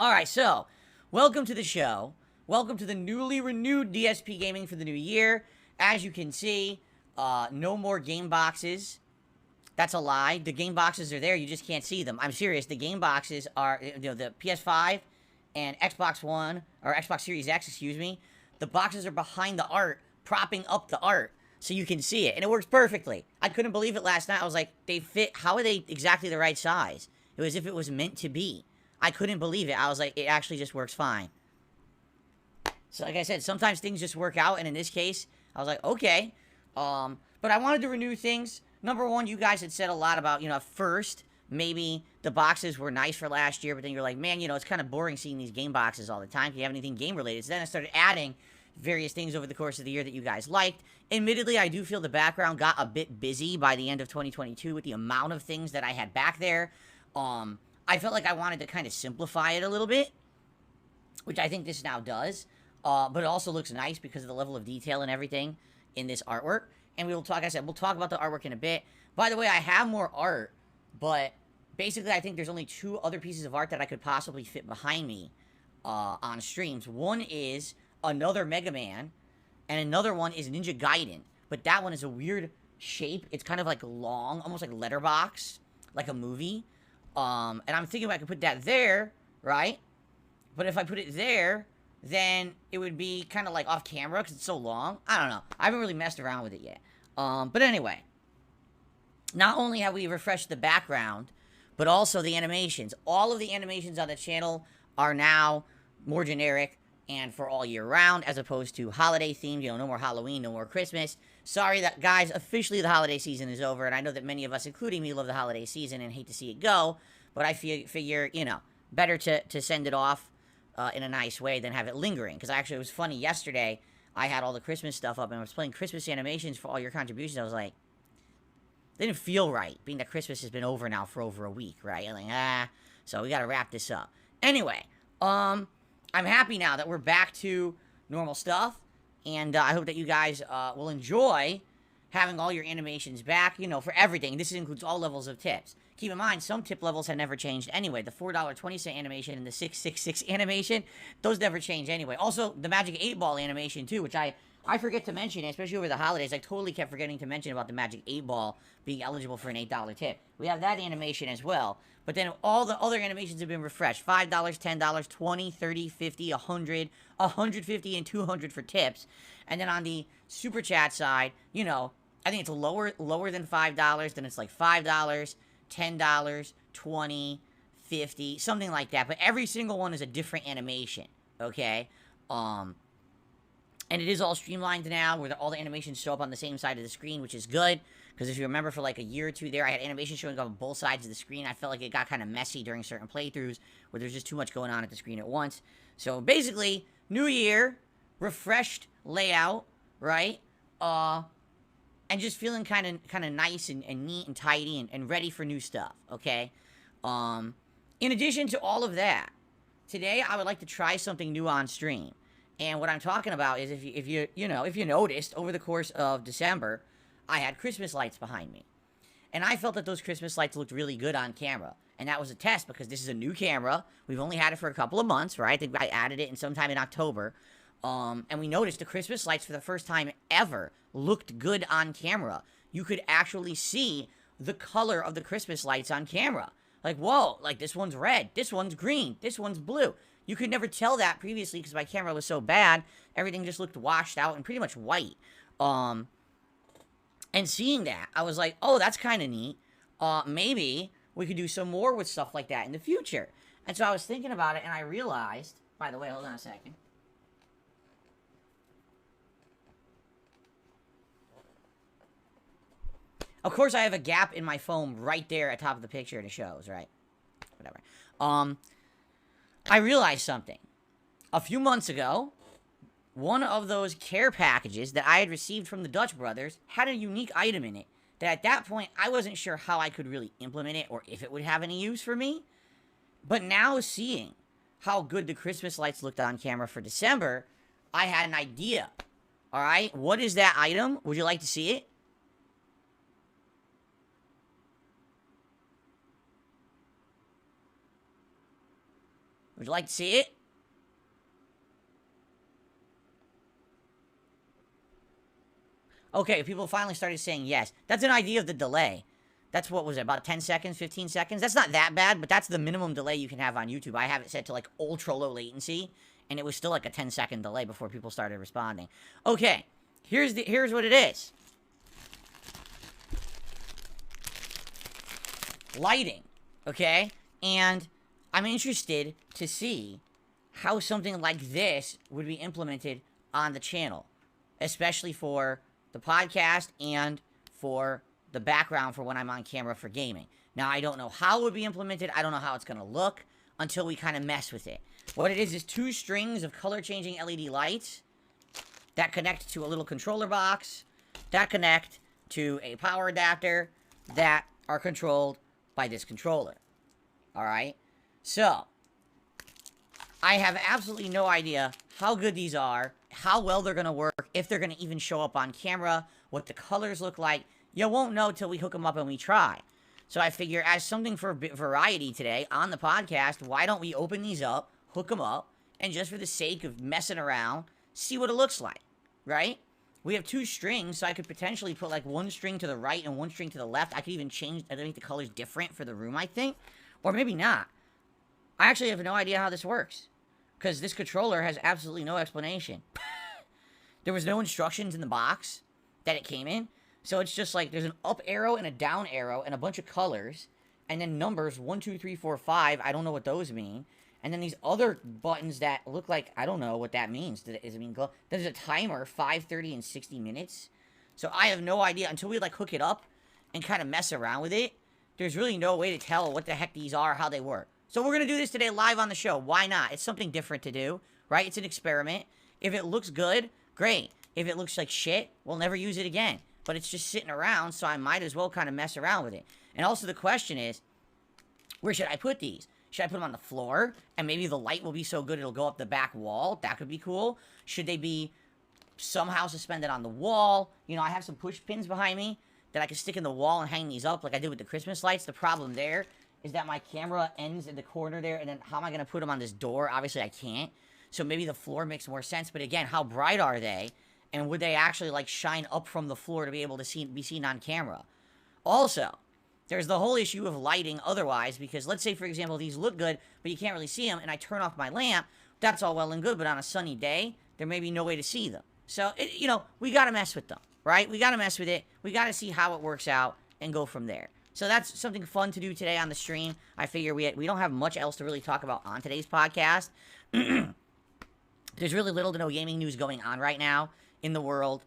Alright, so, welcome to the show. Welcome to the newly renewed DSP Gaming for the new year. As you can see, no more game boxes. That's a lie. The game boxes are there, you just can't see them. I'm serious, the game boxes are, the PS5 and Xbox One, or Xbox Series X, excuse me. The boxes are behind the art, propping up the art, so you can see it. And it works perfectly. I couldn't believe it last night. I was like, they fit, how are they exactly the right size? It was as if it was meant to be. I couldn't believe it. I was like, it actually just works fine. So like I said, sometimes things just work out, and in this case, I was like, okay. But I wanted to renew things. Number one, you guys had said a lot about, first, maybe the boxes were nice for last year, but then you're like, man, it's kind of boring seeing these game boxes all the time. Do you have anything game related? So then I started adding various things over the course of the year that you guys liked. Admittedly, I do feel the background got a bit busy by the end of 2022 with the amount of things that I had back there. I felt like I wanted to kind of simplify it a little bit, which I think this now does. But it also looks nice because of the level of detail and everything in this artwork. And we will talk, like I said, we'll talk about the artwork in a bit. By the way, I have more art, but basically I think there's only two other pieces of art that I could possibly fit behind me on streams. One is another Mega Man, and another one is Ninja Gaiden. But that one is a weird shape. It's kind of like long, almost like letterbox, like a movie. And I'm thinking if I could put that there, right? But if I put it there, then it would be kind of like off camera because it's so long. I don't know. I haven't really messed around with it yet. But anyway, not only have we refreshed the background, but also the animations. All of the animations on the channel are now more generic and for all year round, as opposed to holiday themed. No more Halloween, no more Christmas. Sorry that, guys, officially the holiday season is over, and I know that many of us, including me, love the holiday season and hate to see it go, but I figure, better to send it off in a nice way than have it lingering. Because actually, it was funny, yesterday, I had all the Christmas stuff up, and I was playing Christmas animations for all your contributions. I was like, they didn't feel right, being that Christmas has been over now for over a week, right? I'm like, so we gotta wrap this up. Anyway, I'm happy now that we're back to normal stuff, and I hope that you guys will enjoy having all your animations back, for everything. This includes all levels of tips. Keep in mind, some tip levels have never changed anyway. The $4.20 animation and the 666 animation, those never change anyway. Also, the Magic 8 Ball animation, too, which I forget to mention, especially over the holidays. I totally kept forgetting to mention about the Magic 8 Ball being eligible for an $8 tip. We have that animation as well. But then all the other animations have been refreshed. $5, $10, $20, $30, $50, $100, $150, and $200 for tips. And then on the Super Chat side, I think it's lower than $5. Then it's like $5, $10, $20, $50, something like that. But every single one is a different animation, okay? And it is all streamlined now, where all the animations show up on the same side of the screen, which is good. Because if you remember, for like a year or two there, I had animations showing up on both sides of the screen. I felt like it got kind of messy during certain playthroughs, where there's just too much going on at the screen at once. So basically, new year, refreshed layout, right? And just feeling kind of nice and neat and tidy and ready for new stuff, okay? In addition to all of that, today I would like to try something new on stream. And what I'm talking about is if you noticed, over the course of December, I had Christmas lights behind me. And I felt that those Christmas lights looked really good on camera. And that was a test because this is a new camera. We've only had it for a couple of months, right? I think I added it in sometime in October. And we noticed the Christmas lights for the first time ever looked good on camera. You could actually see the color of the Christmas lights on camera. Like, whoa, like this one's red, this one's green, this one's blue. You could never tell that previously because my camera was so bad. Everything just looked washed out and pretty much white. And seeing that, I was like, oh, that's kind of neat. Maybe we could do some more with stuff like that in the future. And so I was thinking about it, and I realized, by the way, hold on a second. Of course, I have a gap in my phone right there at the top of the picture and it shows, right? Whatever. I realized something. A few months ago, one of those care packages that I had received from the Dutch brothers had a unique item in it that at that point, I wasn't sure how I could really implement it or if it would have any use for me. But now seeing how good the Christmas lights looked on camera for December, I had an idea. All right? What is that item? Would you like to see it? Would you like to see it? Okay, people finally started saying yes. That's an idea of the delay. That's what was it, about 10 seconds, 15 seconds? That's not that bad, but that's the minimum delay you can have on YouTube. I have it set to like ultra low latency, and it was still like a 10-second delay before people started responding. Okay, here's what it is. Lighting, okay? And I'm interested to see how something like this would be implemented on the channel, especially for the podcast and for the background for when I'm on camera for gaming. Now, I don't know how it would be implemented. I don't know how it's going to look until we kind of mess with it. What it is 2 strings of color-changing LED lights that connect to a little controller box, that connect to a power adapter, that are controlled by this controller. Alright? So, I have absolutely no idea how good these are, how well they're going to work, if they're going to even show up on camera, what the colors look like. You won't know till we hook them up and we try. So I figure, as something for variety today on the podcast, why don't we open these up, hook them up, and just for the sake of messing around, see what it looks like, right? We have 2 strings, so I could potentially put like 1 string to the right and 1 string to the left. I could even change, I make the colors different for the room, I think. Or maybe not. I actually have no idea how this works, because this controller has absolutely no explanation. There was no instructions in the box that it came in. So it's just like there's an up arrow and a down arrow and a bunch of colors. And then numbers 1, 2, 3, 4, 5. I don't know what those mean. And then these other buttons that look like, I don't know what that means. Does it mean go? There's a timer, 5, 30, and 60 minutes. So I have no idea until we like hook it up and kind of mess around with it. There's really no way to tell what the heck these are, how they work. So we're going to do this today live on the show. Why not? It's something different to do, right? It's an experiment. If it looks good, great. If it looks like shit, we'll never use it again. But it's just sitting around, so I might as well kind of mess around with it. And also the question is, where should I put these? Should I put them on the floor? And maybe the light will be so good it'll go up the back wall. That could be cool. Should they be somehow suspended on the wall? You know, I have some push pins behind me that I can stick in the wall and hang these up like I did with the Christmas lights. The problem there is that my camera ends in the corner there, and then how am I going to put them on this door? Obviously, I can't. So maybe the floor makes more sense. But again, how bright are they? And would they actually, like, shine up from the floor to be able to be seen on camera? Also, there's the whole issue of lighting otherwise, because let's say, for example, these look good, but you can't really see them, and I turn off my lamp. That's all well and good, but on a sunny day, there may be no way to see them. So, you know, we got to mess with them, right? We got to mess with it. We got to see how it works out and go from there. So that's something fun to do today on the stream. I figure we don't have much else to really talk about on today's podcast. There's really little to no gaming news going on right now in the world.